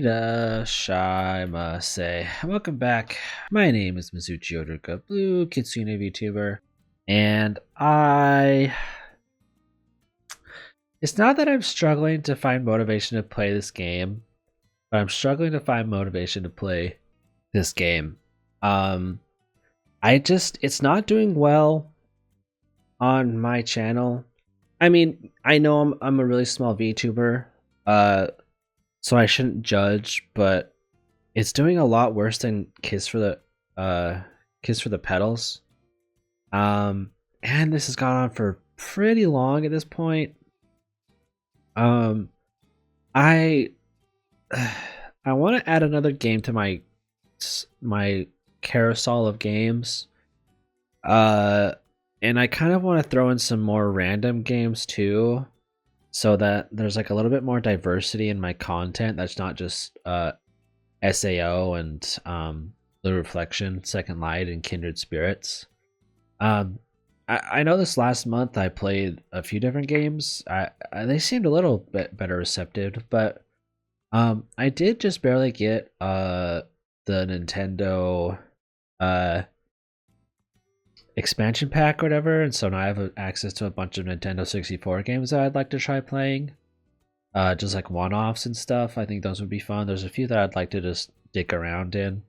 I must say. Welcome back. My name is Mizuchi, Blue Kitsune VTuber, and it's not that I'm struggling to find motivation to play this game, but I'm struggling to find motivation to play this game. It's not doing well on my channel. I mean, I know I'm a really small VTuber, so I shouldn't judge, but it's doing a lot worse than Kiss for the Petals. And this has gone on for pretty long at this point. I want to add another game to my carousel of games. And I kind of want to throw in some more random games too, so that there's like a little bit more diversity in my content. That's not just SAO and The Reflection, Second Light, and Kindred Spirits. I know this last month I played a few different games. They seemed a little bit better receptive, but I did just barely get the Nintendo expansion pack or whatever, and so now I have access to a bunch of Nintendo 64 games that I'd like to try playing. Just like one-offs and stuff. I think those would be fun. There's a few that I'd like to just dick around in.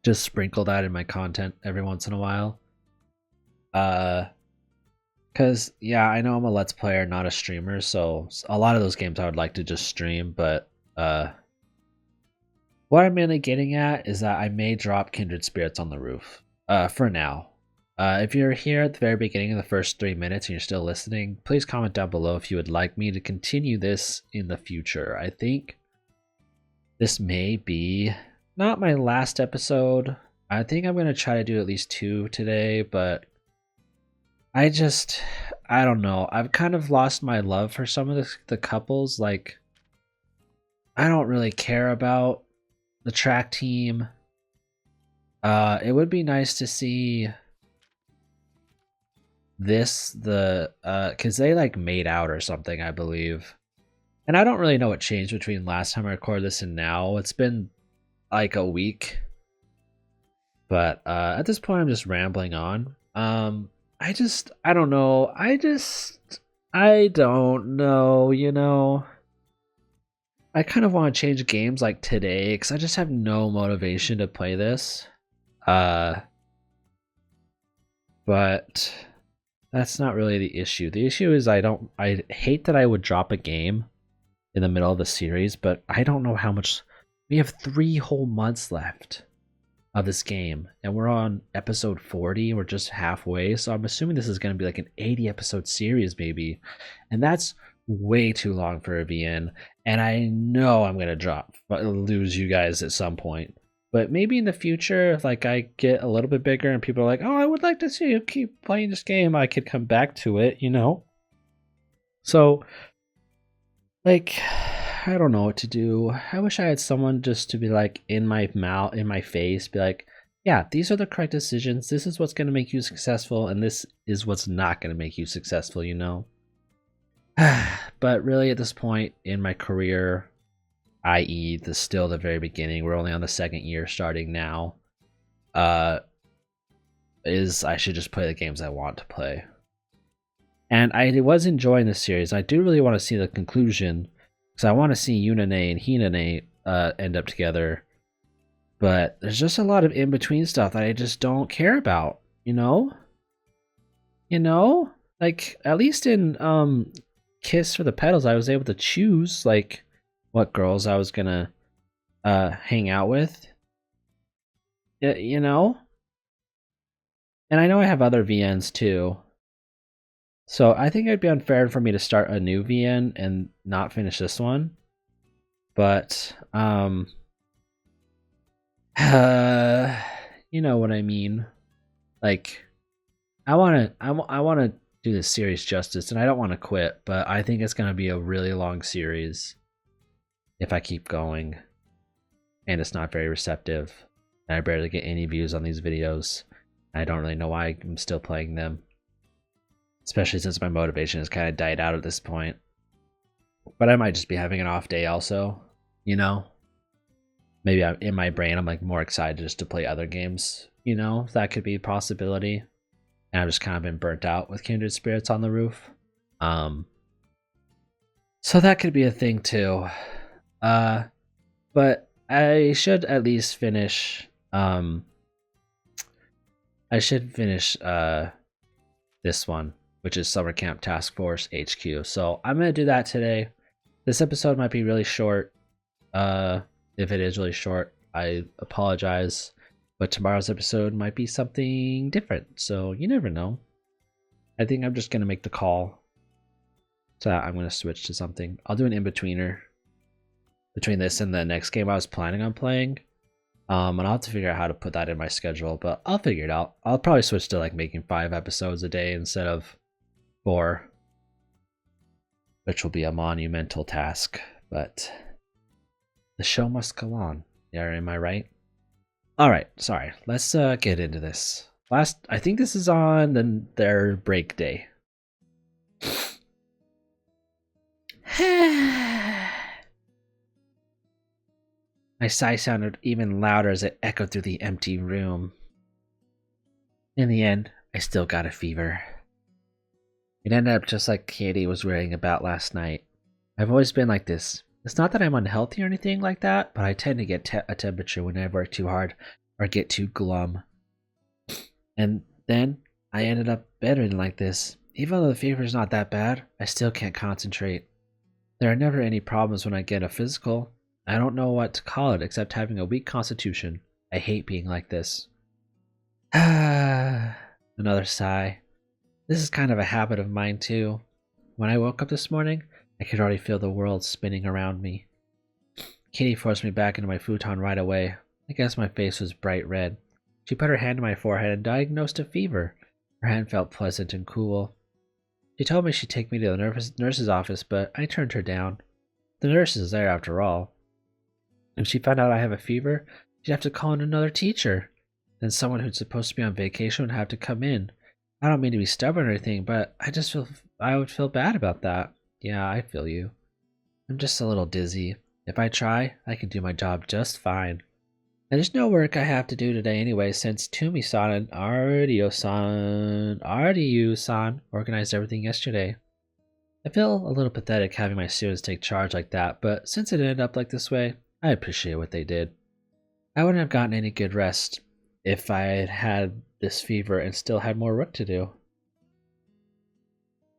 Just sprinkle that in my content every once in a while. Cause yeah, I know I'm a Let's Player, not a streamer, so a lot of those games I would like to just stream, but what I'm mainly getting at is that I may drop Kindred Spirits on the Roof. For now. If you're here at the very beginning of the first 3 minutes and you're still listening, please comment down below if you would like me to continue this in the future. I think this may be not my last episode. I think I'm going to try to do at least 2 today, but I don't know. I've kind of lost my love for some of the couples. Like, I don't really care about the track team. It would be nice to see because they like made out or something, I believe. And I don't really know what changed between last time I recorded this and now. It's been like a week. But at this point I'm just rambling on. I don't know. I don't know, you know. I kind of want to change games like today because I just have no motivation to play this. But that's not really the issue. The issue is I hate that I would drop a game in the middle of the series, but I don't know how much. We have 3 whole months left of this game, and we're on episode 40. We're just halfway, so I'm assuming this is going to be like an 80 episode series maybe, and that's way too long for a VN, and I know I'm going to lose you guys at some point. But maybe in the future, like I get a little bit bigger and people are like, oh, I would like to see you keep playing this game, I could come back to it, you know? So, like, I don't know what to do. I wish I had someone just to be like in my mouth, in my face, be like, yeah, these are the correct decisions. This is what's going to make you successful, and this is what's not going to make you successful, you know? But really, at this point in my career, i.e. still the very beginning, we're only on the 2nd year starting now, is I should just play the games I want to play. And I was enjoying this series. I do really want to see the conclusion, because I want to see Yunane and Hinane end up together. But there's just a lot of in-between stuff that I just don't care about, you know? You know? Like, at least in Kiss for the Petals, I was able to choose, like, what girls I was gonna hang out with, you know? And I know I have other VNs too, so I think it'd be unfair for me to start a new VN and not finish this one. But you know what I mean. Like, I want to do this series justice, and I don't want to quit, but I think it's gonna be a really long series if I keep going, and it's not very receptive, and I barely get any views on these videos. I don't really know why I'm still playing them, especially since my motivation has kind of died out at this point. But I might just be having an off day also, you know? maybe in my brain I'm like more excited just to play other games. You know, that could be a possibility. And I've just kind of been burnt out with Kindred Spirits on the Roof. So that could be a thing too. But I should at least finish. I should finish this one, which is Summer Camp Task Force HQ. So I'm gonna do that today. This episode might be really short. If it is really short, I apologize. But tomorrow's episode might be something different, so you never know. I think I'm just gonna make the call. So I'm gonna switch to something. I'll do an in-betweener between this and the next game I was planning on playing. And I'll have to figure out how to put that in my schedule, but I'll figure it out. I'll probably switch to like making 5 episodes a day instead of 4, which will be a monumental task, but the show must go on. Yeah, am I right? Alright, sorry. Let's get into this. I think this is on their break day. My sigh sounded even louder as it echoed through the empty room. In the end, I still got a fever. It ended up just like Katie was worrying about last night. I've always been like this. It's not that I'm unhealthy or anything like that, but I tend to get a temperature when I work too hard or get too glum. And then I ended up bedridden like this. Even though the fever's not that bad, I still can't concentrate. There are never any problems when I get a physical. I don't know what to call it except having a weak constitution. I hate being like this. Another sigh. This is kind of a habit of mine too. When I woke up this morning, I could already feel the world spinning around me. Kitty forced me back into my futon right away. I guess my face was bright red. She put her hand on my forehead and diagnosed a fever. Her hand felt pleasant and cool. She told me she'd take me to the nurse's office, but I turned her down. The nurse is there after all. If she found out I have a fever, she'd have to call in another teacher. Then someone who's supposed to be on vacation would have to come in. I don't mean to be stubborn or anything, but I would feel bad about that. Yeah, I feel you. I'm just a little dizzy. If I try, I can do my job just fine. And there's no work I have to do today anyway, since Toomi-san and Ardiu-san organized everything yesterday. I feel a little pathetic having my students take charge like that, but since it ended up like this way, I appreciate what they did. I wouldn't have gotten any good rest if I had had this fever and still had more work to do.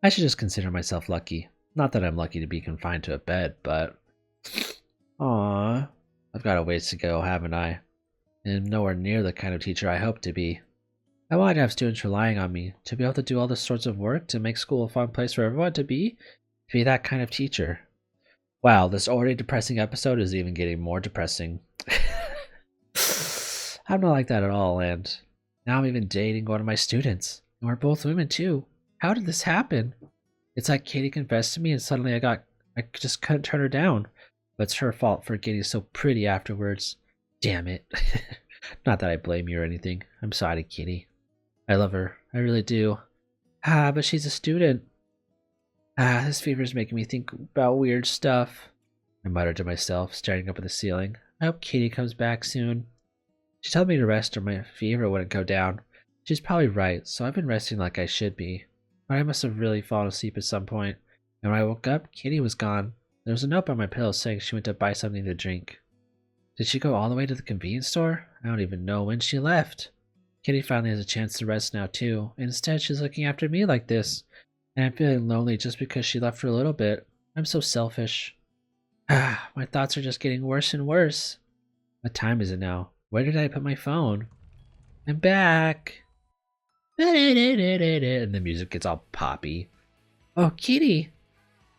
I should just consider myself lucky. Not that I'm lucky to be confined to a bed, but... Aww. I've got a ways to go, haven't I? And I'm nowhere near the kind of teacher I hope to be. I wanted to have students relying on me, to be able to do all this sorts of work, to make school a fun place for everyone to be that kind of teacher. Wow, this already depressing episode is even getting more depressing. I'm not like that at all, and now I'm even dating one of my students. And we're both women too. How did this happen? It's like Katie confessed to me and suddenly I just couldn't turn her down. But it's her fault for getting so pretty afterwards. Damn it. Not that I blame you or anything. I'm sorry, Kitty. I love her. I really do. But she's a student. This fever's making me think about weird stuff. I muttered to myself, staring up at the ceiling. I hope Kitty comes back soon. She told me to rest or my fever wouldn't go down. She's probably right, so I've been resting like I should be. But I must have really fallen asleep at some point. And when I woke up, Kitty was gone. There was a note by my pillow saying she went to buy something to drink. Did she go all the way to the convenience store? I don't even know when she left. Kitty finally has a chance to rest now too, and instead she's looking after me like this. And I'm feeling lonely just because she left for a little bit. I'm so selfish. My thoughts are just getting worse and worse. What time is it now? Where did I put my phone? I'm back. And the music gets all poppy. Oh, Kitty!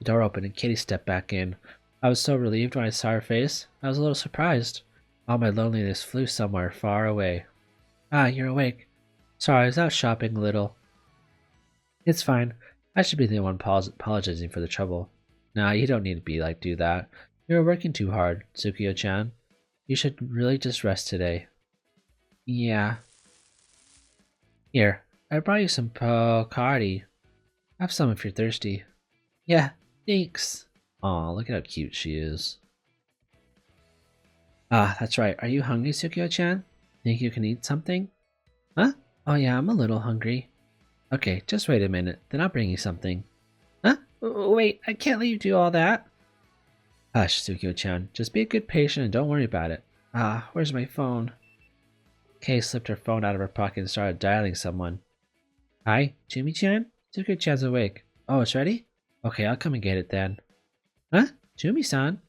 The door opened and Kitty stepped back in. I was so relieved when I saw her face. I was a little surprised. All my loneliness flew somewhere far away. You're awake. Sorry, I was out shopping a little. It's fine. I should be the one apologizing for the trouble. Nah, you don't need to do that. You're working too hard, Tsukiyo-chan. You should really just rest today. Yeah. Here, I brought you some Pocari. Have some if you're thirsty. Yeah, thanks. Aw, look at how cute she is. Ah, that's right. Are you hungry, Tsukio-chan? Think you can eat something? Huh? Oh yeah, I'm a little hungry. Okay, just wait a minute, then I'll bring you something. Huh? Wait, I can't let you do all that. Hush, Tsukio-chan. Just be a good patient and don't worry about it. Ah, where's my phone? Kay slipped her phone out of her pocket and started dialing someone. Hi, Toomi-chan? Tsukio-chan's awake. Oh, it's ready? Okay, I'll come and get it then. Huh? Toomi-san?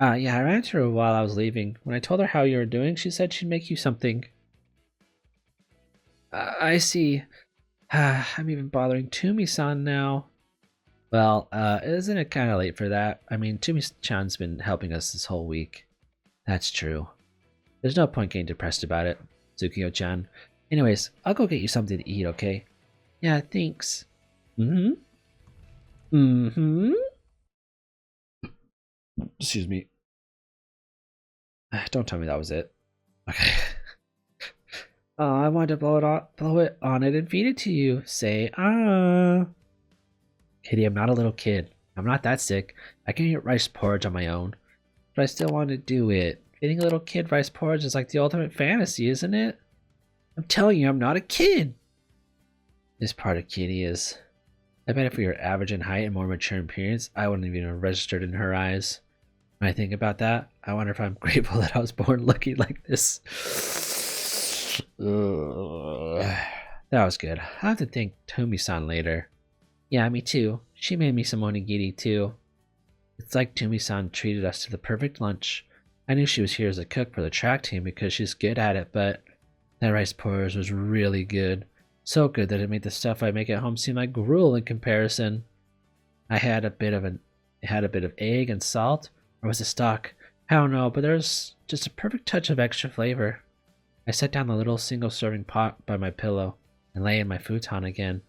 Yeah, I ran into her while I was leaving. When I told her how you were doing, she said she'd make you something. I see. I'm even bothering Toomi-san now. Well, isn't it kind of late for that? I mean, Toomi-chan's been helping us this whole week. That's true. There's no point getting depressed about it, Tsukio-chan. Anyways, I'll go get you something to eat, okay? Yeah, thanks. Mm-hmm. Mm-hmm. Excuse me. Don't tell me that was it. Okay. Oh, I wanted to blow it on it and feed it to you. Say, ah. Kitty, I'm not a little kid. I'm not that sick. I can eat rice porridge on my own. But I still want to do it. Feeding a little kid rice porridge is like the ultimate fantasy, isn't it? I'm telling you, I'm not a kid. This part of Kitty is. I bet if we were average in height and more mature in appearance, I wouldn't even have registered in her eyes. When I think about that, I wonder if I'm grateful that I was born looking like this. That was good. I'll have to thank Toomi-san later. Yeah, me too. She made me some onigiri too. It's like Toomi-san treated us to the perfect lunch. I knew she was here as a cook for the track team because she's good at it, but that rice porridge was really good. So good that it made the stuff I make at home seem like gruel in comparison. It had a bit of egg and salt, or was it stock? I don't know, but there's just a perfect touch of extra flavor. I set down the little single-serving pot by my pillow and lay in my futon again.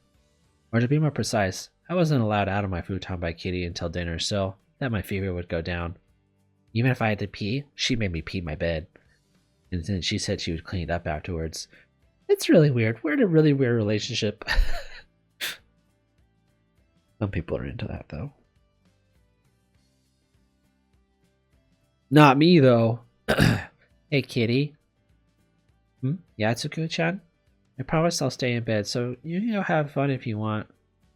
Or to be more precise, I wasn't allowed out of my futon by Kitty until dinner, so that my fever would go down. Even if I had to pee, she made me pee my bed. And then she said she would clean it up afterwards. It's really weird. We're in a really weird relationship. Some people are into that, though. Not me, though. Hey, Kitty. Yeah, Tsukio-chan? I promise I'll stay in bed, so you can go have fun if you want.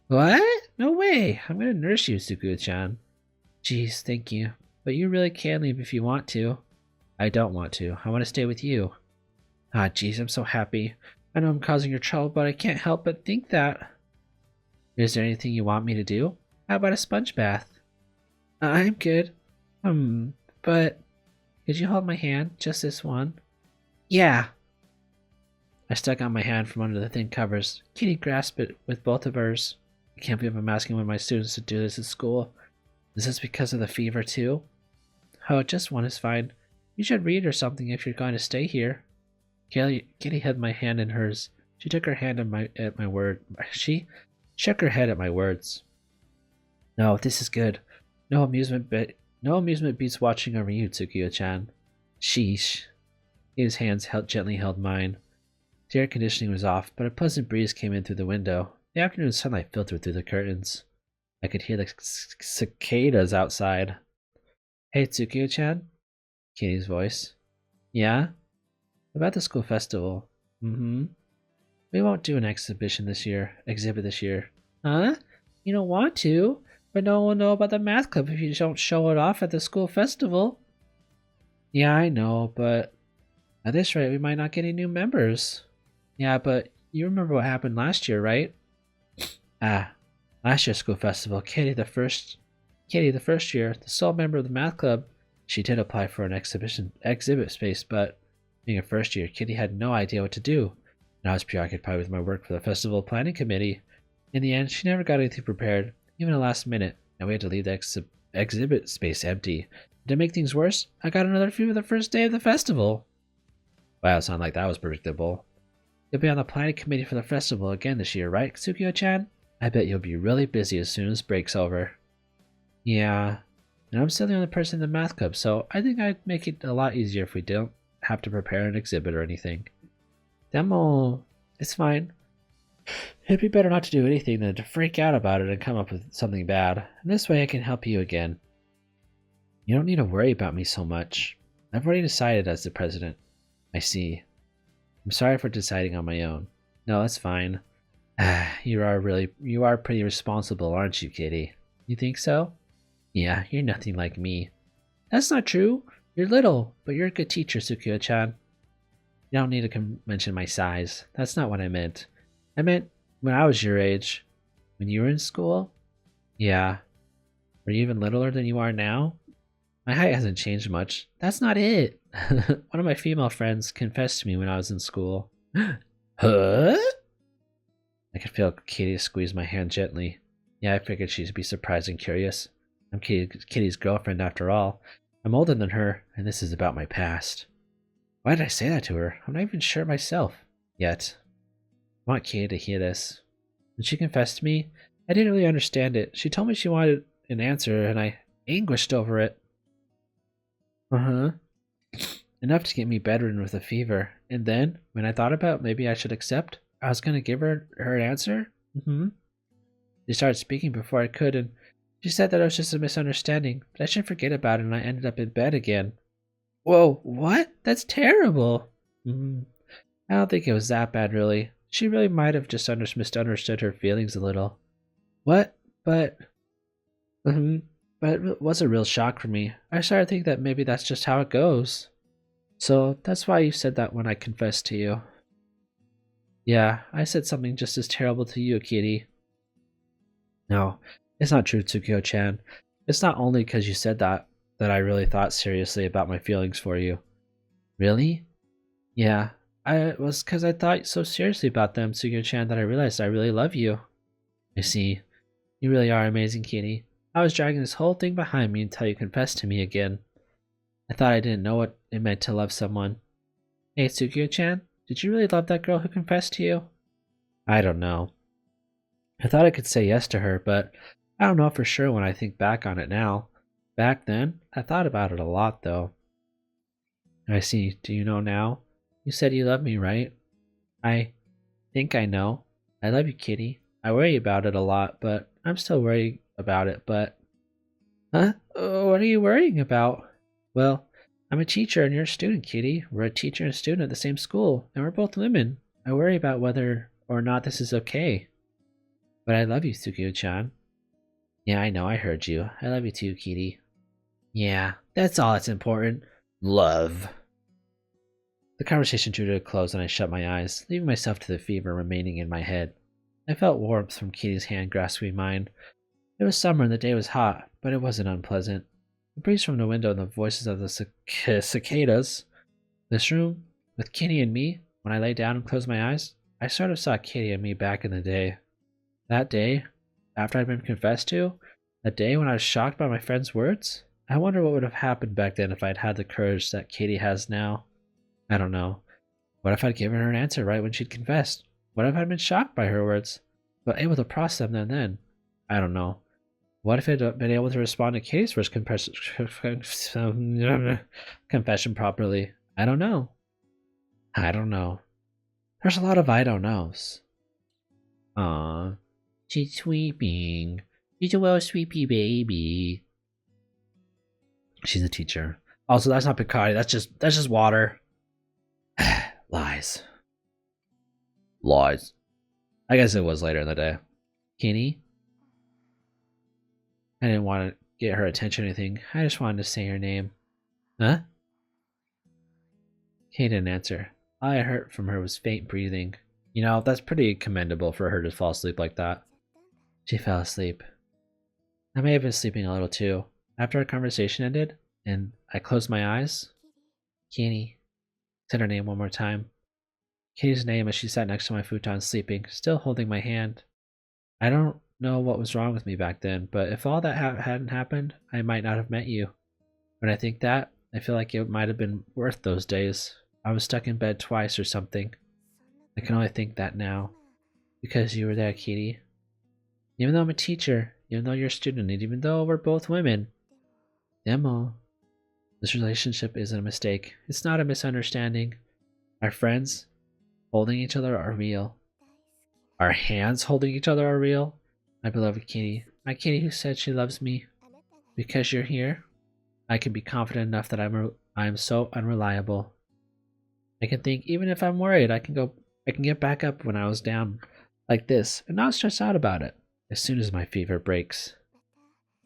What? No way! I'm gonna nurse you, Tsukio-chan. Jeez, thank you. But you really can leave if you want to. I don't want to. I want to stay with you. Ah, jeez, I'm so happy. I know I'm causing your trouble, but I can't help but think that. Is there anything you want me to do? How about a sponge bath? I'm good. But could you hold my hand? Just this one? Yeah. I stuck out my hand from under the thin covers. Kitty grasped it with both of hers. I can't believe I'm asking one of my students to do this at school. Is this because of the fever too? Oh, just one is fine. You should read or something if you're going to stay here. Kitty held my hand in hers. She took her hand at my word. She shook her head at my words. No, this is good. No amusement beats watching over you, Tsukio-chan. Sheesh. His hands gently held mine. The air conditioning was off, but a pleasant breeze came in through the window. The afternoon sunlight filtered through the curtains. I could hear the cicadas outside. Hey, Tsukio-chan? Kitty's voice. Yeah? About the school festival. Mm-hmm. We won't do an exhibit this year. Huh? You don't want to? But no one will know about the math club if you don't show it off at the school festival. Yeah, I know, but at this rate we might not get any new members. Yeah, but you remember what happened last year, right? Last year's school festival, Kitty the first year, the sole member of the math club, she did apply for an exhibit space, but being a first year, Kitty had no idea what to do, and I was preoccupied with my work for the festival planning committee. In the end, she never got anything prepared, even at the last minute, and we had to leave the exhibit space empty. And to make things worse, I got another fever the first day of the festival. Wow, it sounded like that was predictable. You'll be on the planning committee for the festival again this year, right, Tsukio-chan? I bet you'll be really busy as soon as break's over. Yeah, and I'm still the only person in the math club, so I think I'd make it a lot easier if we don't have to prepare an exhibit or anything. Demo, it's fine. It'd be better not to do anything than to freak out about it and come up with something bad. And this way I can help you again. You don't need to worry about me so much. I've already decided as the president. I see. I'm sorry for deciding on my own. No, that's fine. You are pretty responsible, aren't you, kitty? You think so? Yeah, you're nothing like me. That's not true. You're little, but you're a good teacher, Tsukio-chan. You don't need to mention my size. That's not what I meant. I meant when I was your age. When you were in school? Yeah. Were you even littler than you are now? My height hasn't changed much. That's not it. One of my female friends confessed to me when I was in school. Huh? I could feel Kitty squeeze my hand gently. Yeah, I figured she'd be surprised and curious. I'm Kitty's girlfriend after all. I'm older than her, and this is about my past. Why did I say that to her? I'm not even sure myself. Yet. I want Kitty to hear this. When she confessed to me, I didn't really understand it. She told me she wanted an answer, and I anguished over it. Uh-huh. Enough to get me bedridden with a fever. And then, when I thought about maybe I should accept, I was going to give her an answer. She started speaking before I could, and she said that it was just a misunderstanding, but I should forget about it, and I ended up in bed again. Whoa, what? That's terrible. I don't think it was that bad, really. She really might have just misunderstood her feelings a little. What? But it was a real shock for me. I started to think that maybe that's just how it goes. So that's why you said that when I confessed to you. Yeah, I said something just as terrible to you, Kitty. No, it's not true, Tsukio-chan. It's not only because you said that I really thought seriously about my feelings for you. Really? Yeah, it was because I thought so seriously about them, Tsukio-chan, that I realized I really love you. I see. You really are amazing, Kitty. I was dragging this whole thing behind me until you confessed to me again. I thought I didn't know what it meant to love someone. Hey, Tsukio-chan, did you really love that girl who confessed to you? I don't know. I thought I could say yes to her, but I don't know for sure when I think back on it now. Back then, I thought about it a lot, though. I see. Do you know now? You said you love me, right? I think I know. I love you, Kitty. I worry about it a lot, but I'm still worried about it, but... Huh? What are you worrying about? Well, I'm a teacher and you're a student, Kitty. We're a teacher and a student at the same school, and we're both women. I worry about whether or not this is okay. But I love you, Tsukio-chan. Yeah, I know, I heard you. I love you too, Kitty. Yeah, that's all that's important. Love. The conversation drew to a close and I shut my eyes, leaving myself to the fever remaining in my head. I felt warmth from Kitty's hand grasping mine. It was summer and the day was hot, but it wasn't unpleasant. The breeze from the window and the voices of the cicadas. This room, with Kitty and me, when I lay down and closed my eyes, I sort of saw Kitty and me back in the day. That day, after I'd been confessed to, that day when I was shocked by my friend's words, I wonder what would have happened back then if I'd had the courage that Kitty has now. I don't know. What if I'd given her an answer right when she'd confessed? What if I'd been shocked by her words, but able to process them then? I don't know. What if I'd been able to respond to Kitty's first confession properly? I don't know. I don't know. There's a lot of I don't knows. Aww. She's sweeping. She's a well sweepy baby. She's a teacher. Also, that's not Picardi. That's just water. Lies. Lies. I guess it was later in the day. Kitty? I didn't want to get her attention or anything. I just wanted to say her name. Huh? Kitty didn't answer. All I heard from her was faint breathing. You know, that's pretty commendable for her to fall asleep like that. She fell asleep. I may have been sleeping a little too. After our conversation ended, and I closed my eyes, Kitty said her name one more time. Kitty's name as she sat next to my futon sleeping, still holding my hand. I don't know what was wrong with me back then, but if all that hadn't happened, I might not have met you. When I think that, I feel like it might have been worth those days. I was stuck in bed twice or something. I can only think that now. Because you were there, Kitty. Even though I'm a teacher, even though you're a student, and even though we're both women, Demo, this relationship isn't a mistake. It's not a misunderstanding. Our friends holding each other are real. Our hands holding each other are real. My beloved Kitty. My Kitty who said she loves me. Because you're here, I can be confident enough that I'm so unreliable. I can think even if I'm worried, I can get back up when I was down like this and not stress out about it. As soon as my fever breaks,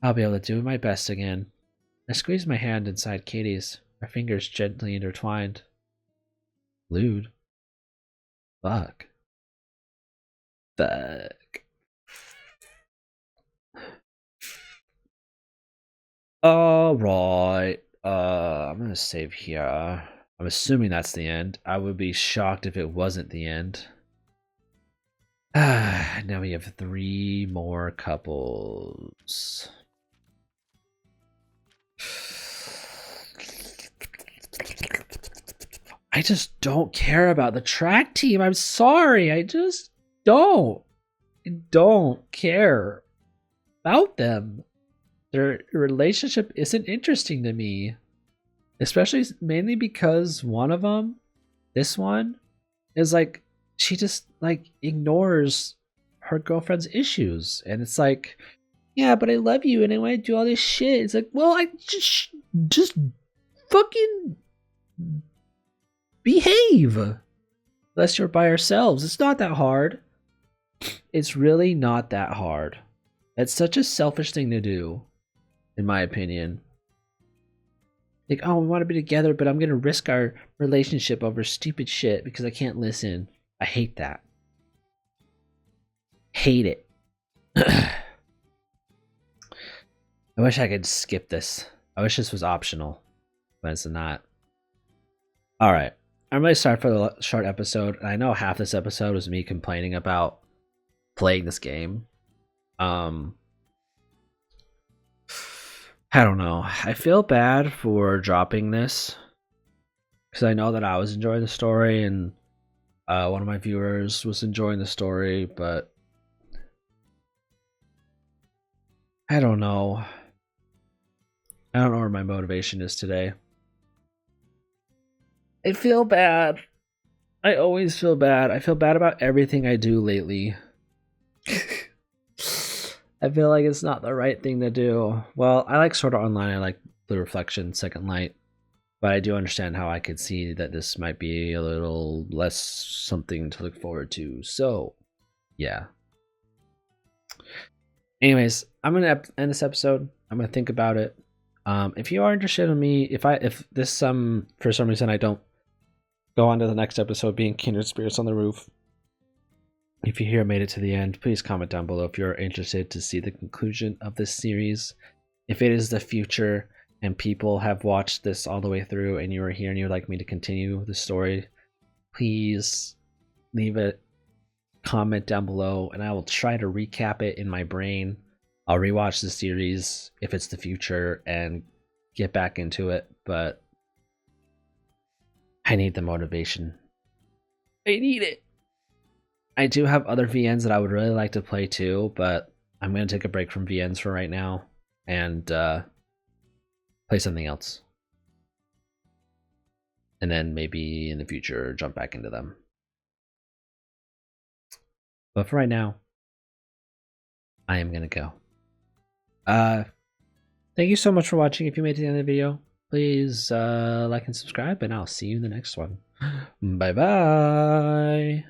I'll be able to do my best again. I squeeze my hand inside Katie's, our fingers gently intertwined. Lewd. Fuck. Fuck. Alright. I'm gonna save here. I'm assuming that's the end. I would be shocked if it wasn't the end. Now we have 3 more couples. I just don't care about the track team. I'm sorry. I just don't. I don't care about them. Their relationship isn't interesting to me. Especially mainly because one of them, this one, is like, she just like ignores her girlfriend's issues. And it's like, yeah, but I love you and I want to do all this shit. It's like, well, I just fucking behave. Unless you're by ourselves. It's not that hard. It's really not that hard. It's such a selfish thing to do, in my opinion. Like, oh, we want to be together, but I'm going to risk our relationship over stupid shit because I can't listen. I hate that. Hate it. I wish I could skip this. I wish this was optional, but it's not. Alright. I'm really sorry for the short episode. I know half this episode was me complaining about playing this game. I don't know. I feel bad for dropping this because I know that I was enjoying the story and one of my viewers was enjoying the story, but I don't know. I don't know where my motivation is today. I feel bad. I always feel bad. I feel bad about everything I do lately. I feel like it's not the right thing to do. Well, I like Sword Art Online. I like The Reflection, Second Light. But I do understand how I could see that this might be a little less something to look forward to. So, yeah. Anyways, I'm going to end this episode. I'm going to think about it. If you are interested in me, if this for some reason I don't go on to the next episode being Kindred Spirits on the Roof, if you here made it to the end, please comment down below if you're interested to see the conclusion of this series. If it is the future and people have watched this all the way through and you are here and you would like me to continue the story, please leave a comment down below and I will try to recap it in my brain. I'll rewatch the series if it's the future and get back into it, but I need the motivation. I need it. I do have other VNs that I would really like to play too, but I'm going to take a break from VNs for right now and play something else. And then maybe in the future jump back into them. But for right now, I am going to go. Thank you so much for watching. If you made it to the end of the video, please like and subscribe, and I'll see you in the next one. Bye-bye.